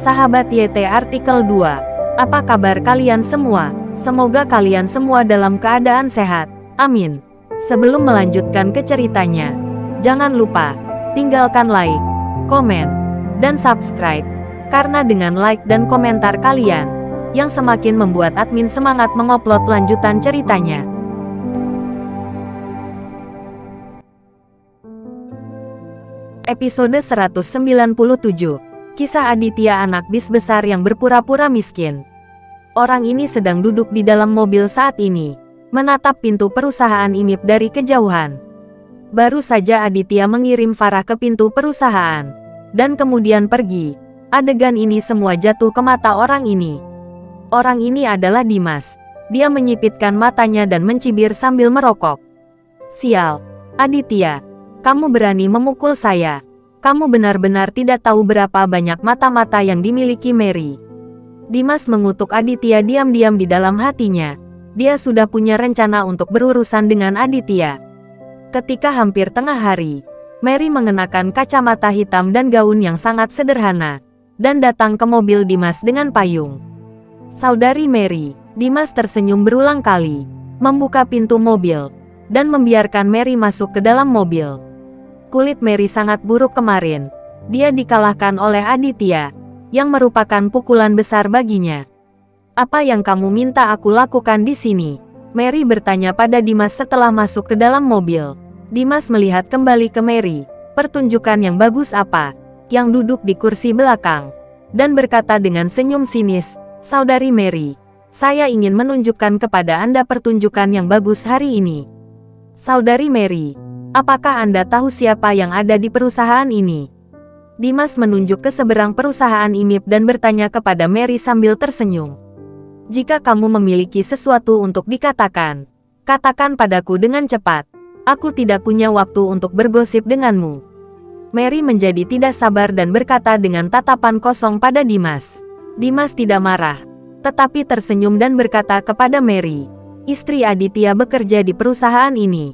Sahabat YT Artikel 2. Apa kabar kalian semua? Semoga kalian semua dalam keadaan sehat. Amin. Sebelum melanjutkan ke ceritanya, jangan lupa tinggalkan like, komen, dan subscribe. Karena dengan like dan komentar kalian, yang semakin membuat admin semangat mengupload lanjutan ceritanya. Episode 197. Kisah Aditya, anak bis besar yang berpura-pura miskin. Orang ini sedang duduk di dalam mobil saat ini, menatap pintu perusahaan IMIP dari kejauhan. Baru saja Aditya mengirim Farah ke pintu perusahaan, dan kemudian pergi. Adegan ini semua jatuh ke mata orang ini. Orang ini adalah Dimas. Dia menyipitkan matanya dan mencibir sambil merokok. Sial, Aditya, kamu berani memukul saya. Kamu benar-benar tidak tahu berapa banyak mata-mata yang dimiliki Mary. Dimas mengutuk Aditya diam-diam di dalam hatinya. Dia sudah punya rencana untuk berurusan dengan Aditya. Ketika hampir tengah hari, Mary mengenakan kacamata hitam dan gaun yang sangat sederhana, dan datang ke mobil Dimas dengan payung. Saudari Mary, Dimas tersenyum berulang kali, membuka pintu mobil, dan membiarkan Mary masuk ke dalam mobil. Kulit Mary sangat buruk kemarin. Dia dikalahkan oleh Aditya, yang merupakan pukulan besar baginya. Apa yang kamu minta aku lakukan di sini? Mary bertanya pada Dimas setelah masuk ke dalam mobil. Dimas melihat kembali ke Mary. Pertunjukan yang bagus apa? Yang duduk di kursi belakang. Dan berkata dengan senyum sinis, Saudari Mary, saya ingin menunjukkan kepada Anda pertunjukan yang bagus hari ini. Saudari Mary, apakah Anda tahu siapa yang ada di perusahaan ini? Dimas menunjuk ke seberang perusahaan IMIP dan bertanya kepada Mary sambil tersenyum. Jika kamu memiliki sesuatu untuk dikatakan, katakan padaku dengan cepat. Aku tidak punya waktu untuk bergosip denganmu. Mary menjadi tidak sabar dan berkata dengan tatapan kosong pada Dimas. Dimas tidak marah, tetapi tersenyum dan berkata kepada Mary, istri Aditya bekerja di perusahaan ini.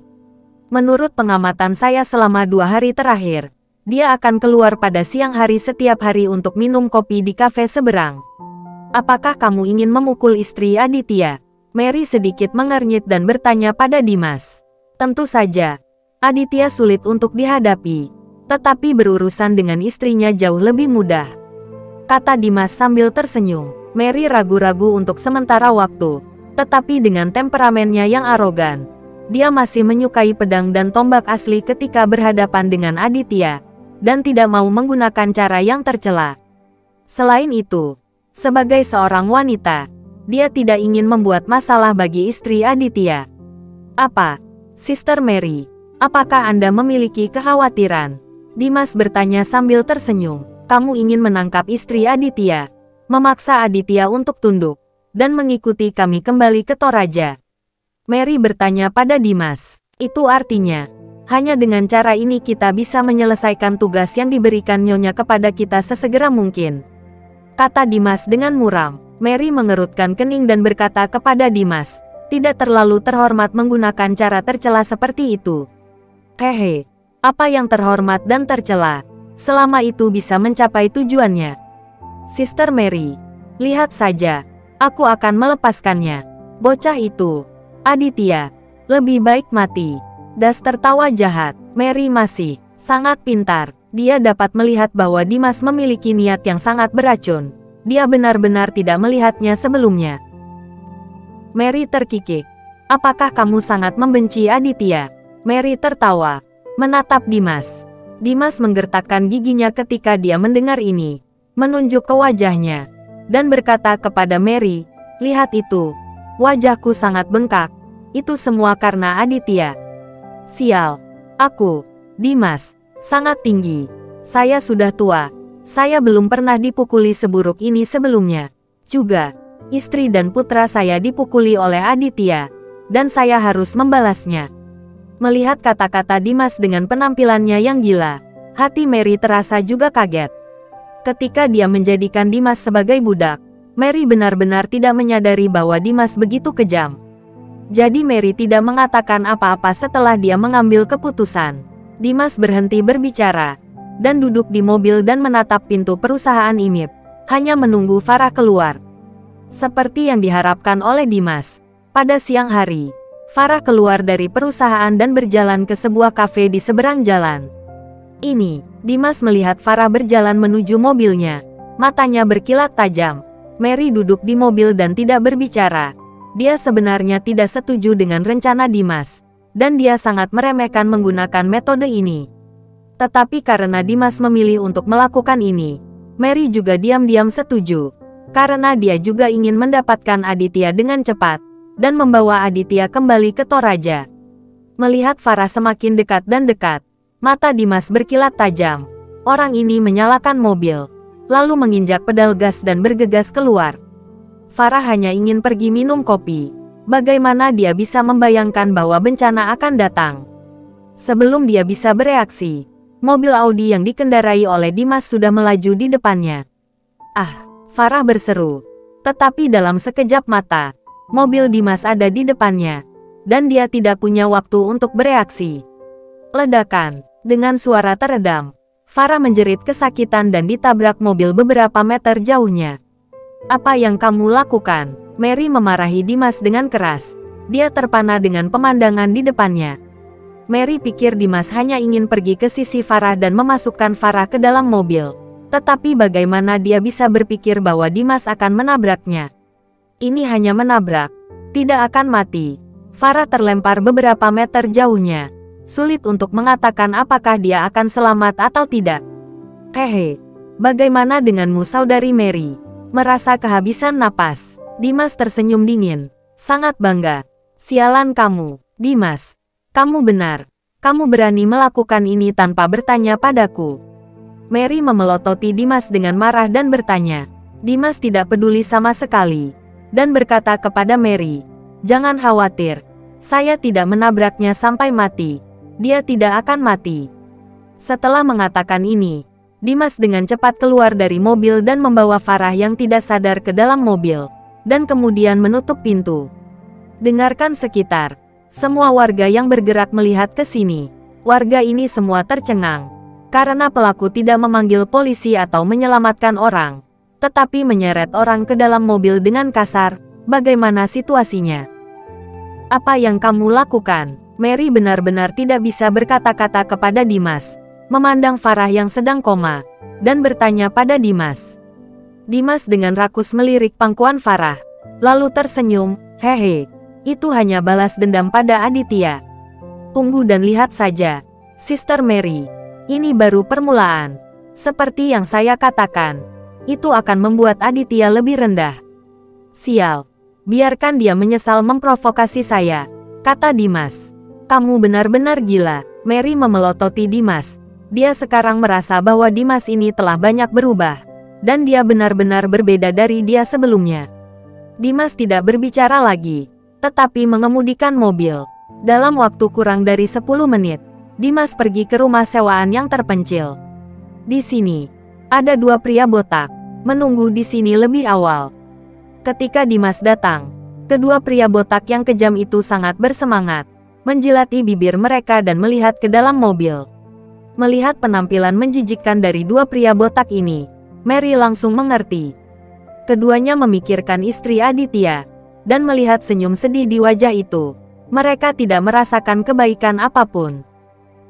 Menurut pengamatan saya selama 2 hari terakhir, dia akan keluar pada siang hari setiap hari untuk minum kopi di kafe seberang. Apakah kamu ingin memukul istri Aditya? Mary sedikit mengernyit dan bertanya pada Dimas. Tentu saja, Aditya sulit untuk dihadapi, tetapi berurusan dengan istrinya jauh lebih mudah, kata Dimas sambil tersenyum. Mary ragu-ragu untuk sementara waktu, tetapi dengan temperamennya yang arogan, dia masih menyukai pedang dan tombak asli ketika berhadapan dengan Aditya, dan tidak mau menggunakan cara yang tercela. Selain itu, sebagai seorang wanita, dia tidak ingin membuat masalah bagi istri Aditya. Apa, Sister Mary, apakah Anda memiliki kekhawatiran? Dimas bertanya sambil tersenyum. Kamu ingin menangkap istri Aditya, memaksa Aditya untuk tunduk, dan mengikuti kami kembali ke Toraja. Mary bertanya pada Dimas, itu artinya, hanya dengan cara ini kita bisa menyelesaikan tugas yang diberikan Nyonya kepada kita sesegera mungkin, kata Dimas dengan muram. Mary mengerutkan kening dan berkata kepada Dimas, tidak terlalu terhormat menggunakan cara tercela seperti itu. Hehe, apa yang terhormat dan tercela, selama itu bisa mencapai tujuannya. Sister Mary, lihat saja, aku akan melepaskannya. Bocah itu, Aditya, lebih baik mati. Das tertawa jahat. Mary masih sangat pintar. Dia dapat melihat bahwa Dimas memiliki niat yang sangat beracun. Dia benar-benar tidak melihatnya sebelumnya. Mary terkikik. Apakah kamu sangat membenci Aditya? Mary tertawa, menatap Dimas. Dimas menggertakkan giginya ketika dia mendengar ini, menunjuk ke wajahnya, dan berkata kepada Mary, lihat itu. Wajahku sangat bengkak. Itu semua karena Aditya. Sial. Aku, Dimas, sangat tinggi. Saya sudah tua. Saya belum pernah dipukuli seburuk ini sebelumnya. Juga, istri dan putra saya dipukuli oleh Aditya, dan saya harus membalasnya. Melihat kata-kata Dimas dengan penampilannya yang gila, hati Mary terasa juga kaget. Ketika dia menjadikan Dimas sebagai budak, Mary benar-benar tidak menyadari bahwa Dimas begitu kejam. Jadi Mary tidak mengatakan apa-apa setelah dia mengambil keputusan. Dimas berhenti berbicara, dan duduk di mobil dan menatap pintu perusahaan IMIP. hanya menunggu Farah keluar. Seperti yang diharapkan oleh Dimas, pada siang hari, Farah keluar dari perusahaan dan berjalan ke sebuah kafe di seberang jalan. Ini, Dimas melihat Farah berjalan menuju mobilnya. Matanya berkilat tajam. Mary duduk di mobil dan tidak berbicara. Dia sebenarnya tidak setuju dengan rencana Dimas, dan dia sangat meremehkan menggunakan metode ini. Tetapi karena Dimas memilih untuk melakukan ini, Mary juga diam-diam setuju. Karena dia juga ingin mendapatkan Aditya dengan cepat, dan membawa Aditya kembali ke Toraja. Melihat Farah semakin dekat dan dekat, mata Dimas berkilat tajam. Orang ini menyalakan mobil, lalu menginjak pedal gas dan bergegas keluar. Farah hanya ingin pergi minum kopi. Bagaimana dia bisa membayangkan bahwa bencana akan datang? Sebelum dia bisa bereaksi, mobil Audi yang dikendarai oleh Dimas sudah melaju di depannya. "Ah!" Farah berseru. Tetapi dalam sekejap mata, mobil Dimas ada di depannya, dan dia tidak punya waktu untuk bereaksi. Ledakan. Dengan suara teredam, Farah menjerit kesakitan dan ditabrak mobil beberapa meter jauhnya. "Apa yang kamu lakukan?" Mary memarahi Dimas dengan keras. Dia terpana dengan pemandangan di depannya. Mary pikir Dimas hanya ingin pergi ke sisi Farah dan memasukkan Farah ke dalam mobil. Tetapi bagaimana dia bisa berpikir bahwa Dimas akan menabraknya? Ini hanya menabrak, tidak akan mati. Farah terlempar beberapa meter jauhnya. Sulit untuk mengatakan apakah dia akan selamat atau tidak. "Hehe, bagaimana denganmu saudari Mary?" Merasa kehabisan napas, Dimas tersenyum dingin. Sangat bangga. "Sialan kamu, Dimas. Kamu benar. Kamu berani melakukan ini tanpa bertanya padaku." Mary memelototi Dimas dengan marah dan bertanya. Dimas tidak peduli sama sekali, dan berkata kepada Mary, "Jangan khawatir. Saya tidak menabraknya sampai mati. Dia tidak akan mati." Setelah mengatakan ini, Dimas dengan cepat keluar dari mobil dan membawa Farah yang tidak sadar ke dalam mobil, dan kemudian menutup pintu. Dengarkan sekitar. Semua warga yang bergerak melihat ke sini. Warga ini semua tercengang, karena pelaku tidak memanggil polisi atau menyelamatkan orang, tetapi menyeret orang ke dalam mobil dengan kasar. Bagaimana situasinya? "Apa yang kamu lakukan?" Mary benar-benar tidak bisa berkata-kata kepada Dimas, memandang Farah yang sedang koma, dan bertanya pada Dimas. Dimas dengan rakus melirik pangkuan Farah, lalu tersenyum. "Hehe, itu hanya balas dendam pada Aditya. Tunggu dan lihat saja, Sister Mary. Ini baru permulaan. Seperti yang saya katakan, itu akan membuat Aditya lebih rendah." "Sial, biarkan dia menyesal memprovokasi saya," kata Dimas. "Kamu benar-benar gila." Mary memelototi Dimas. Dia sekarang merasa bahwa Dimas ini telah banyak berubah, dan dia benar-benar berbeda dari dia sebelumnya. Dimas tidak berbicara lagi, tetapi mengemudikan mobil. Dalam waktu kurang dari 10 menit, Dimas pergi ke rumah sewaan yang terpencil. Di sini, ada dua pria botak, menunggu di sini lebih awal. Ketika Dimas datang, kedua pria botak yang kejam itu sangat bersemangat, menjilati bibir mereka dan melihat ke dalam mobil. Melihat penampilan menjijikkan dari dua pria botak ini, Mary langsung mengerti. Keduanya memikirkan istri Aditya, dan melihat senyum sedih di wajah itu, mereka tidak merasakan kebaikan apapun.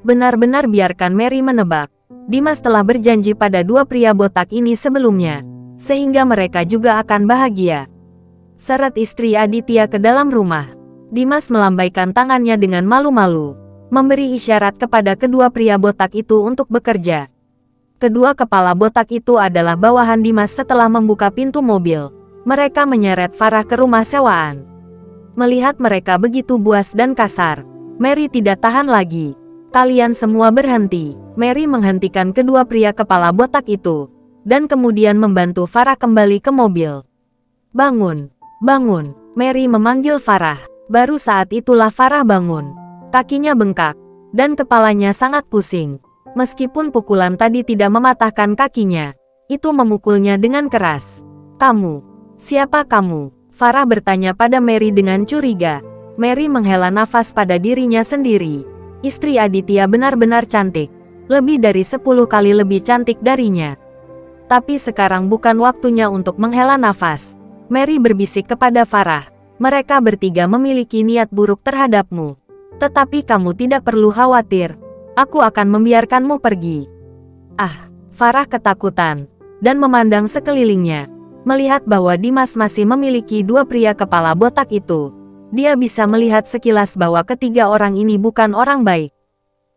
Benar-benar biarkan Mary menebak. Dimas telah berjanji pada dua pria botak ini sebelumnya, sehingga mereka juga akan bahagia. Seret istri Aditya ke dalam rumah. Dimas melambaikan tangannya dengan malu-malu, memberi isyarat kepada kedua pria botak itu untuk bekerja. Kedua kepala botak itu adalah bawahan Dimas setelah membuka pintu mobil. Mereka menyeret Farah ke rumah sewaan. Melihat mereka begitu buas dan kasar, Mary tidak tahan lagi. "Kalian semua berhenti." Mary menghentikan kedua pria kepala botak itu, dan kemudian membantu Farah kembali ke mobil. "Bangun, bangun." Mary memanggil Farah. Baru saat itulah Farah bangun. Kakinya bengkak, dan kepalanya sangat pusing. Meskipun pukulan tadi tidak mematahkan kakinya, itu memukulnya dengan keras. "Kamu, siapa kamu?" Farah bertanya pada Mary dengan curiga. Mary menghela nafas pada dirinya sendiri. Istri Aditya benar-benar cantik, lebih dari 10 kali lebih cantik darinya. Tapi sekarang bukan waktunya untuk menghela nafas. Mary berbisik kepada Farah. Mereka bertiga memiliki niat buruk terhadapmu. Tetapi kamu tidak perlu khawatir. Aku akan membiarkanmu pergi. Ah, Farah ketakutan dan memandang sekelilingnya. Melihat bahwa Dimas masih memiliki dua pria kepala botak itu, dia bisa melihat sekilas bahwa ketiga orang ini bukan orang baik.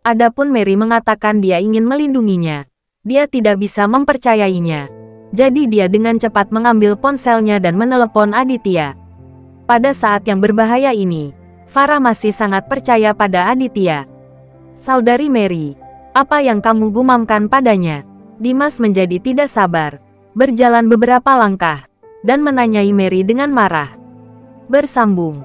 Adapun Mary mengatakan dia ingin melindunginya. Dia tidak bisa mempercayainya. Jadi dia dengan cepat mengambil ponselnya dan menelepon Aditya. Pada saat yang berbahaya ini, Farah masih sangat percaya pada Aditya. Saudari Mary, apa yang kamu gumamkan padanya? Dimas menjadi tidak sabar, berjalan beberapa langkah, dan menanyai Mary dengan marah. Bersambung.